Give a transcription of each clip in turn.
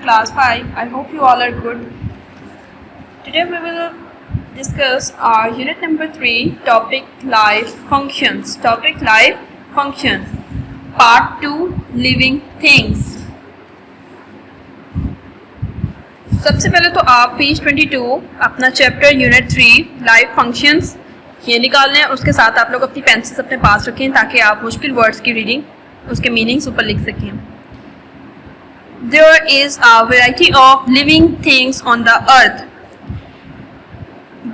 class 5. I hope you all are good. Today we will discuss our unit number 3, topic life functions. Topic life functions. Part 2, living things. सबसे पहले तो आप page 22 अपना chapter unit 3 life functions ये निकाल लें. उसके साथ आप लोग अपनी पेंसिल्स अपने पास रखें ताकि आप मुश्किल वर्ड्स की रीडिंग उसके मीनिंग्स ऊपर लिख सकें. There is a variety of living things on the earth.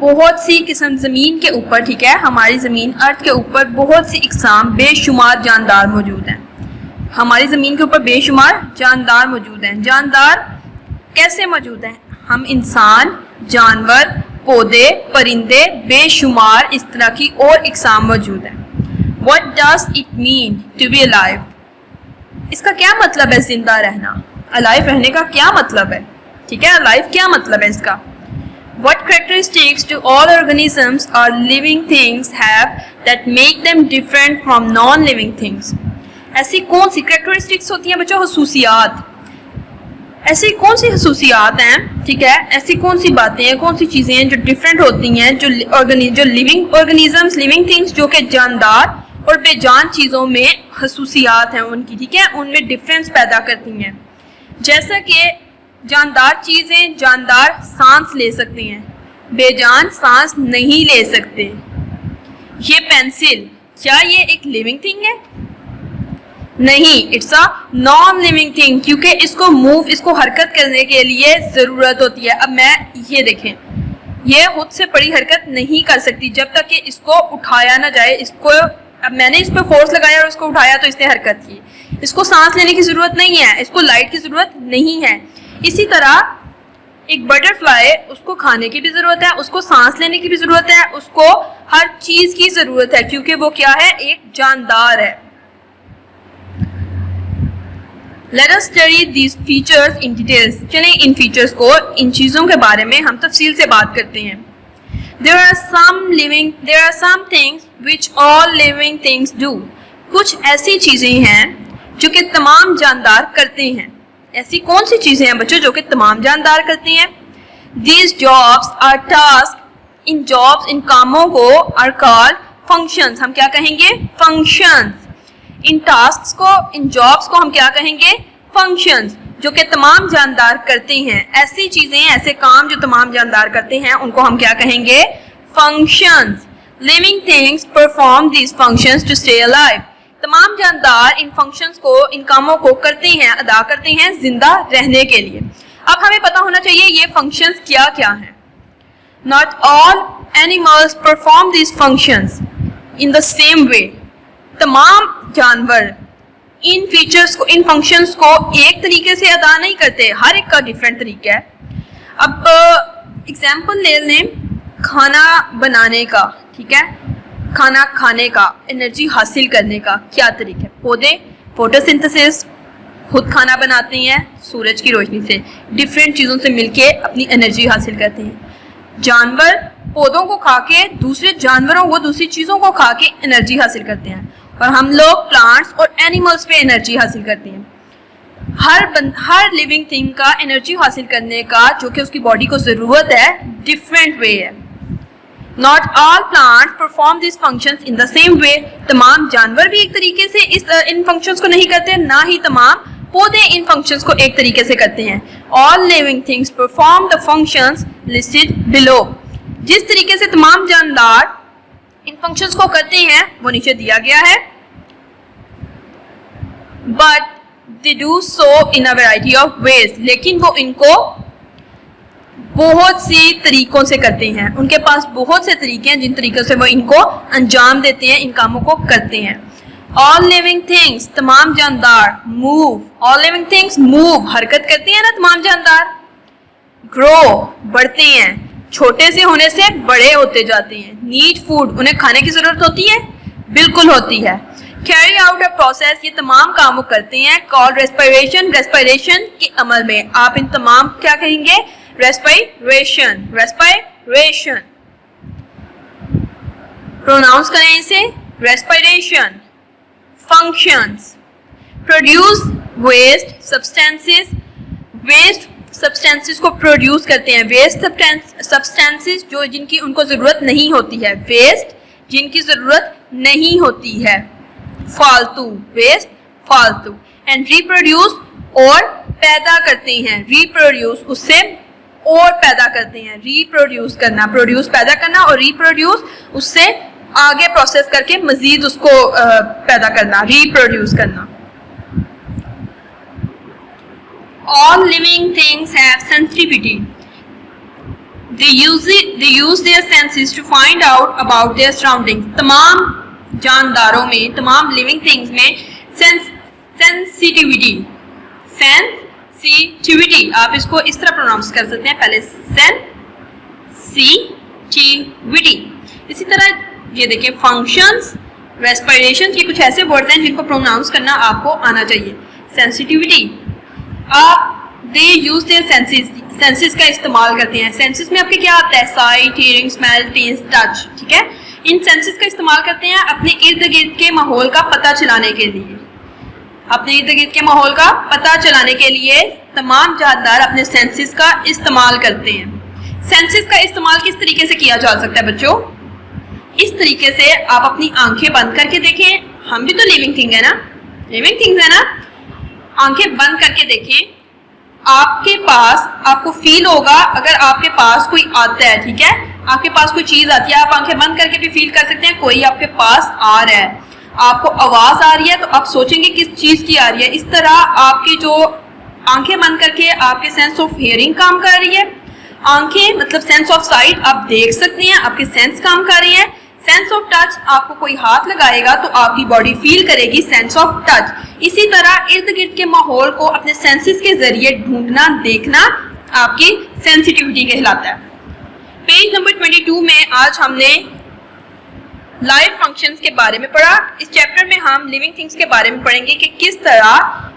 बहुत सी किस्म ज़मीन के ऊपर, ठीक है, हमारी ज़मीन अर्थ के ऊपर बहुत सी इकसाम बेशुमार जानदार मौजूद हैं. हमारी ज़मीन के ऊपर बेशुमार जानदार मौजूद हैं. जानदार कैसे मौजूद हैं? हम इंसान, जानवर, पौधे, परिंदे, बेशुमार इस तरह की और इकसाम मौजूद हैं. What does it mean to be alive? इसका क्या मतलब है जिंदा रहना? अलाइव रहने का क्या मतलब है? ठीक है, अलाइव क्या मतलब है इसका? What characteristics do all organisms or living things have that make them different from non-living things? ऐसी कौन सी characteristics होती हैं बच्चों? हुसूसियात. ऐसी कौन सी हुसूसियात हैं, ठीक है, ऐसी कौन सी बातें हैं, कौन सी चीज़ें हैं जो डिफरेंट होती हैं, जो लिविंग ऑर्गेनिजम्स, लिविंग थिंग्स जो कि जानदार और बेजान चीज़ों में हुसूसियात हैं उनकी, ठीक है, उनमें डिफरेंस पैदा करती हैं. जैसा कि जानदार चीज़ें जानदार सांस ले सकती हैं, बेजान सांस नहीं ले सकते. ये पेंसिल, क्या ये एक लिविंग थिंग है? नहीं, it's a non living thing, क्योंकि इसको मूव, इसको हरकत करने के लिए ज़रूरत होती है. अब मैं ये देखें, ये खुद से बड़ी हरकत नहीं कर सकती जब तक कि इसको उठाया ना जाए. इसको अब मैंने इस पर फोर्स लगाया और उसको उठाया तो इसने हरकत की. इसको सांस लेने की ज़रूरत नहीं है, इसको लाइट की ज़रूरत नहीं है. इसी तरह एक बटरफ्लाई, उसको खाने की भी ज़रूरत है, उसको सांस लेने की भी ज़रूरत है, उसको हर चीज़ की ज़रूरत है क्योंकि वो क्या है? एक जानदार है. Let us study these features in details. चलें इन फीचर्स को, इन चीज़ों के बारे में हम तफसील से बात करते हैं. There are some things which all living things do. कुछ ऐसी चीज़ें हैं जो कि तमाम जानदार करते हैं. ऐसी कौन सी चीज़ें हैं बच्चों जो कि तमाम जानदार करती हैं? These jobs are tasks. इन जॉब्स, इन कामों को are called functions. हम क्या कहेंगे? Functions. इन टास्क्स को, इन जॉब्स को हम क्या कहेंगे? फंक्शंस, जो कि तमाम जानदार करते हैं. ऐसी चीजें, ऐसे काम जो तमाम जानदार करते हैं उनको हम क्या कहेंगे? Functions. Living things perform these functions to stay alive. तमाम जानदार इन फंक्शंस को, इन कामों को करते हैं, अदा करते हैं जिंदा रहने के लिए. अब हमें पता होना चाहिए ये फंक्शंस क्या क्या हैं. Not all animals perform these functions in the same way. तमाम जानवर इन फीचर्स को, इन फंक्शंस को एक तरीके से अदा नहीं करते, हर एक का डिफरेंट तरीका है. अब एग्जांपल ले लें खाना बनाने का, ठीक है, खाना खाने का, एनर्जी हासिल करने का क्या तरीका है? पौधे फोटोसिंथेसिस, खुद खाना बनाते हैं सूरज की रोशनी से, डिफरेंट चीज़ों से मिलके अपनी एनर्जी हासिल करते हैं. जानवर पौधों को खा के दूसरे जानवरों को, दूसरी चीज़ों को खा के एनर्जी हासिल करते हैं, और हम लोग प्लांट्स और एनिमल्स पे एनर्जी हासिल करते हैं. हर लिविंग थिंग का एनर्जी हासिल करने का जो कि उसकी बॉडी को ज़रूरत है डिफरेंट वे है. Not all plants perform this functions in the same way. तमाम जानवर भी एक तरीके से इन फंक्शंस को नहीं करते, ना ही तमाम पौधे इन फंक्शंस को एक तरीके से करते हैं. All living things perform the functions listed below. जिस तरीके से तमाम जानदार इन फंक्शंस को करते हैं वो नीचे दिया गया है. But they do so in a variety of ways. लेकिन वो इनको बहुत सी तरीकों से करते हैं. उनके पास बहुत से तरीके हैं जिन तरीकों से वो इनको अंजाम देते हैं, इन कामों को करते हैं. ऑल लिविंग थिंग्स, तमाम जानदार, move. All living things move, हरकत करते हैं ना तमाम जानदार. ग्रो, बढ़ते हैं, छोटे से होने से बड़े होते जाते हैं. नीड फूड, उन्हें खाने की जरूरत होती है, बिल्कुल होती है. कैरी आउट अ प्रोसेस, ये तमाम काम करते हैं. कॉल्ड रेस्पिरेशन, रेस्पिरेशन के अमल में आप इन तमाम क्या कहेंगे? रेस्पिरेशन. रेस्पिरेशन प्रोनाउंस करें इसे, respiration. Functions, produce waste substances waste substances को प्रोड्यूस करते हैं। वेस्ट सब्सटेंसेस जो जिनकी उनको ज़रूरत नहीं होती है, वेस्ट जिनकी ज़रूरत नहीं होती है, फालतू, वेस्ट फालतू। एंड रिप्रोड्यूस और पैदा करते हैं, रिप्रोड्यूस उससे और पैदा करते हैं, रिप्रोड्यूस करना, प्रोड्यूस पैदा करना और रिप्रोड्यूस उससे आगे प्रोसेस करके मजीद उसको पैदा करना, रिप्रोड्यूस करना। All living things have sensitivity. They use their senses to find out about their surroundings. तमाम जानदारों में, तमाम लिविंग थिंग्स में सेंसिटिविटी, आप इसको इस तरह प्रोनाउंस कर सकते हैं, पहले सेंसिटिविटी। इसी तरह ये देखिए फंक्शंस, रेस्पिरेशन, ये कुछ ऐसे वर्ड्स हैं जिनको प्रोनाउंस करना आपको आना चाहिए। Sensitivity, they use their senses का इस्तेमाल करते हैं। सेंसेस में आपके क्या आता है? Sight, hearing, smell, taste, touch, ठीक है। इन सेंसेस का इस्तेमाल करते हैं अपने इर्द गिर्द के माहौल का पता चलाने के लिए। अपने इर्द गिर्द के माहौल का पता चलाने के लिए तमाम जानदार अपने सेंसेस का इस्तेमाल करते हैं। सेंसेस का इस्तेमाल किस तरीके से किया जा सकता है बच्चों? इस तरीके से आप अपनी आंखें बंद करके देखें, हम भी तो लिविंग थिंग है ना, लिविंग थिंग्स है ना। आंखें बंद करके देखें, आपके पास, आपको फील होगा अगर आपके पास कोई आता है, ठीक है, आपके पास कोई चीज आती है, आप आंखें बंद करके भी फील कर सकते हैं कोई आपके पास आ रहा है। आपको आवाज आ रही है तो आप सोचेंगे किस चीज की आ रही है। इस तरह आपकी जो आंखें बंद करके आपके सेंस ऑफ हियरिंग काम कर रही है, आंखें मतलब सेंस ऑफ साइट आप देख सकते हैं, आपके सेंस काम कर रही है। सेंस ऑफ टच, आपको कोई हाथ लगाएगा तो आपकी बॉडी फील करेगी, सेंस ऑफ टच। इसी तरह इर्द गिर्द के माहौल को अपने सेंसेस के जरिए ढूंढना, देखना आपकी सेंसिटिविटी कहलाता है। पेज नंबर 22 में आज हमने लाइफ फंक्शंस के बारे में पढ़ा। इस चैप्टर में हम लिविंग थिंग्स के बारे में पढ़ेंगे कि किस तरह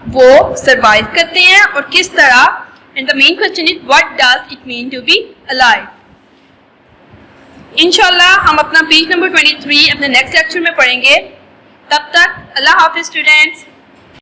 वो सरवाइव करते हैं और किस तरह, and the main question is what does it mean to be alive. इंशाल्लाह हम अपना पेज नंबर 23 अपने नेक्स्ट लेक्चर में पढ़ेंगे। तब तक अल्लाह हाफिज स्टूडेंट्स।